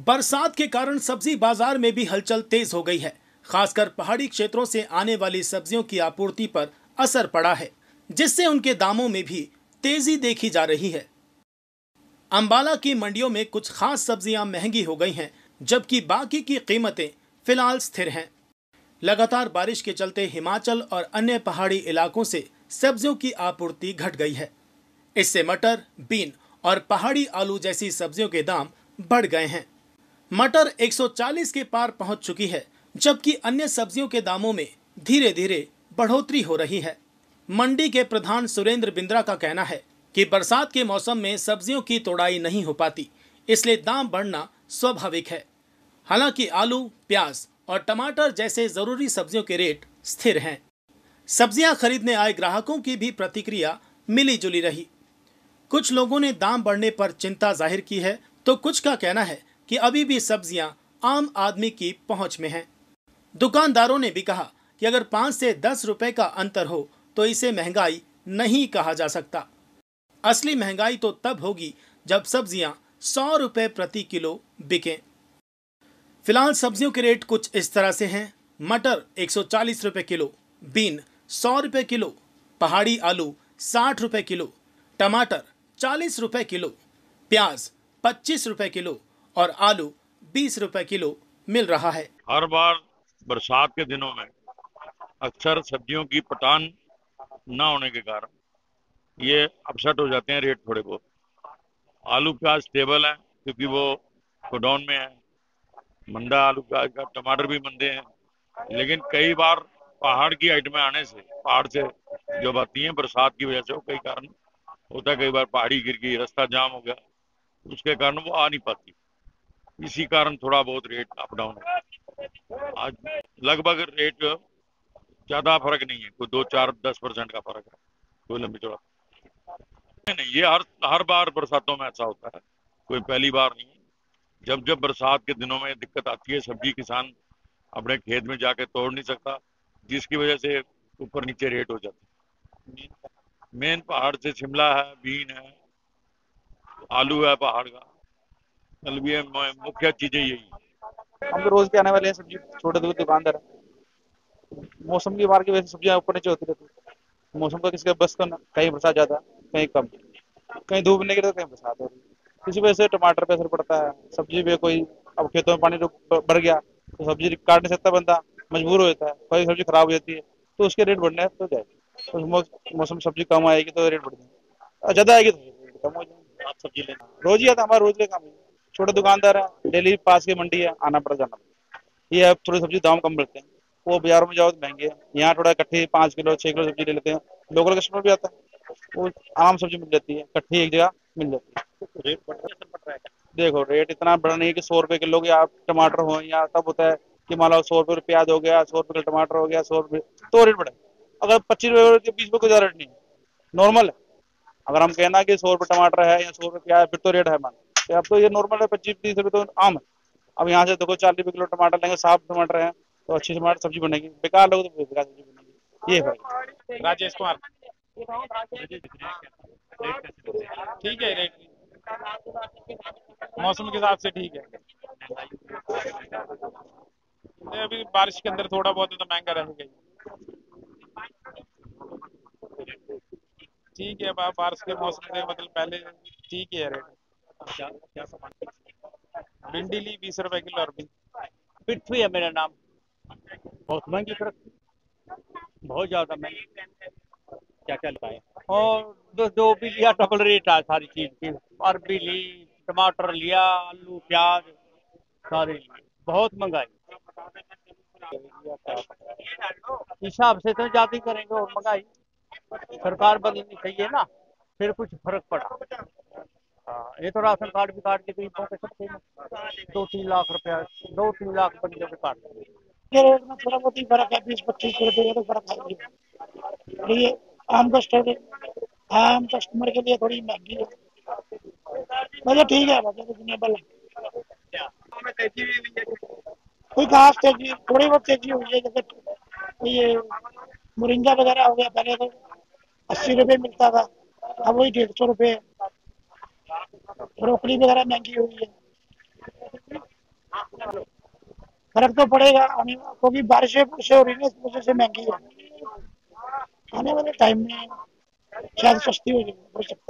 बरसात के कारण सब्जी बाजार में भी हलचल तेज हो गई है। खासकर पहाड़ी क्षेत्रों से आने वाली सब्जियों की आपूर्ति पर असर पड़ा है, जिससे उनके दामों में भी तेजी देखी जा रही है। अंबाला की मंडियों में कुछ खास सब्जियां महंगी हो गई हैं, जबकि बाकी की कीमतें फिलहाल स्थिर हैं। लगातार बारिश के चलते हिमाचल और अन्य पहाड़ी इलाकों से सब्जियों की आपूर्ति घट गई है। इससे मटर, बीन और पहाड़ी आलू जैसी सब्जियों के दाम बढ़ गए हैं। मटर 140 के पार पहुंच चुकी है, जबकि अन्य सब्जियों के दामों में धीरे धीरे बढ़ोतरी हो रही है। मंडी के प्रधान सुरेंद्र बिंद्रा का कहना है कि बरसात के मौसम में सब्जियों की तोड़ाई नहीं हो पाती, इसलिए दाम बढ़ना स्वाभाविक है। हालांकि आलू, प्याज और टमाटर जैसे जरूरी सब्जियों के रेट स्थिर हैं। सब्जियां खरीदने आए ग्राहकों की भी प्रतिक्रिया मिली जुली रही। कुछ लोगों ने दाम बढ़ने पर चिंता जाहिर की है, तो कुछ का कहना है कि अभी भी सब्जियां आम आदमी की पहुंच में हैं। दुकानदारों ने भी कहा कि अगर 5 से 10 रुपए का अंतर हो तो इसे महंगाई नहीं कहा जा सकता। असली महंगाई तो तब होगी जब सब्जियां 100 रुपए प्रति किलो बिकें। फिलहाल सब्जियों के रेट कुछ इस तरह से हैं। मटर 140 रुपए किलो, बीन 100 रुपए किलो, पहाड़ी आलू 60 रुपए किलो, टमाटर 40 रुपए किलो, प्याज 25 रुपए किलो और आलू 20 रुपए किलो मिल रहा है। हर बार बरसात के दिनों में अक्सर सब्जियों की पटान न होने के कारण ये अपसेट हो जाते हैं रेट थोड़े बहुत। आलू प्याज स्टेबल है क्योंकि वो गोडाउन में है। मंदा आलू प्याज का, टमाटर भी मंदे हैं। लेकिन कई बार पहाड़ की आइटमें आने से, पहाड़ से जब आती हैं बरसात की वजह से, वो कई कारण होता है, कई बार पहाड़ी गिर गई, रास्ता जाम हो गया, उसके कारण वो आ नहीं पाती। इसी कारण थोड़ा बहुत रेट अप डाउन है। आज लगभग रेट ज्यादा फर्क नहीं है, कोई 2, 4, 10% का फर्क है, कोई लंबी चौड़ा नहीं। ये हर बार बरसातों में ऐसा होता है, कोई पहली बार नहीं है। जब जब बरसात के दिनों में दिक्कत आती है, सब्जी किसान अपने खेत में जाके तोड़ नहीं सकता, जिसकी वजह से ऊपर नीचे रेट हो जाती है। मेन पहाड़ से शिमला है, बीन है, आलू है पहाड़ का, मतलब ये मुख्य चीजें यही है। हम तो रोज के आने वाले हैं, सब्जी छोटे दूर दुकानदार है। मौसम की बार की वजह से सब्जियां ऊपर नीचे होती रहती है। मौसम का किसी का बस का ना, कहीं बरसात ज्यादा, कहीं कम, कहीं धूप निकले तो कहीं बरसात हो रही है। इसी वजह से टमाटर पे असर पड़ता है, सब्जी पे कोई, अब खेतों में पानी भर गया तो सब्जी काट नहीं सकता बंदा, मजबूर हो जाता है, कोई सब्जी खराब हो जाती है तो उसके रेट बढ़ने तो जाएगी। तो मौसम सब्जी कम आएगी तो रेट बढ़ जाएगी, और ज्यादा आएगी तो रेट कम हो जाएगी। आप सब्जी लेना रोज ही आता, हमारा रोज का काम है। छोटे दुकानदार है, डेली पास की मंडी है, आना पड़ जाना पड़ता है। ये अब थोड़ी सब्जी दाम कम मिलते हैं, वो बाजारों में जाओ तो महंगे हैं। यहाँ थोड़ा इकट्ठी 5 किलो 6 किलो सब्जी ले लेते हैं, लोकल कस्टमर भी आता है, वो आम सब्जी मिल जाती है, इकट्ठी एक जगह मिल जाती है। रेट बढ़ रहा है। देखो रेट इतना बढ़ा नहीं है कि 100 रुपए किलो के आप टमाटर हो, या तब होता है कि मान लो 100 रुपए प्याज हो गया, 100 रुपए का टमाटर हो गया, 100 रुपए तो रेट बढ़े। अगर 25 रुपए के 20 रुपए कोई ज्यादा रेट नहीं है, नॉर्मल है। अगर हम कहना कि 100 रुपए टमाटर है या 100 रुपए प्याज, फिर तो रेट है मान, अब तो ये नॉर्मल है, 25-30 रुपए तो आम है। अब यहाँ से देखो 40 रुपए किलो टमाटर लेंगे, साफ टमाटर है तो अच्छी टमाटर सब्जी बनेगी, बेकार लोग तो बेकार सब्जी बनेगी। ये है राजेश कुमार। ठीक है रेट, मौसम के हिसाब से ठीक है। अभी बारिश के अंदर थोड़ा बहुत तो महंगा रहेगा ही। ठीक है, अब बारिश के मौसम से मतलब पहले ठीक ही है रेट। क्या क्या सामान? भिंडी ली 20 रुपए किलो अरबी। पृथ्वी है मेरा नाम। बहुत महंगी सर, बहुत ज्यादा महंगी। क्या क्या लगाए? और जो भी लिया डबल रेट है सारी चीज की। अरबी ली, टमाटर लिया, आलू प्याज सारे लिए, बहुत महंगाई। हिसाब से तो ज्यादा ही करेंगे, और महंगाई सरकार बदलनी चाहिए ना, फिर कुछ फर्क पड़ा। हाँ, ये तो राशन कार्ड भी काट के गरीबों के सबके 2-3 लाख रुपया, 2-3 लाख बंदे के काट के रेट में थोड़ा बहुत ही फर्क है, 20-25 रुपए का तो फर्क है। ये आम कस्टमर, आम कस्टमर के लिए थोड़ी महंगी है, मतलब ठीक है, मतलब रिजनेबल है। कोई खास तेजी, थोड़ी बहुत तेजी हुई है, जैसे ये मोरिंगा वगैरह हो गया, पहले तो 80 रुपए मिलता था, अब वही 150 रुपए। ब्रोकली वगैरह महंगी हुई है। फर्क तो पड़ेगा क्योंकि बारिशें बुरिशें हो रही है, इस वजह से महंगी है। आने वाले टाइम में शायद सस्ती हो सकता है।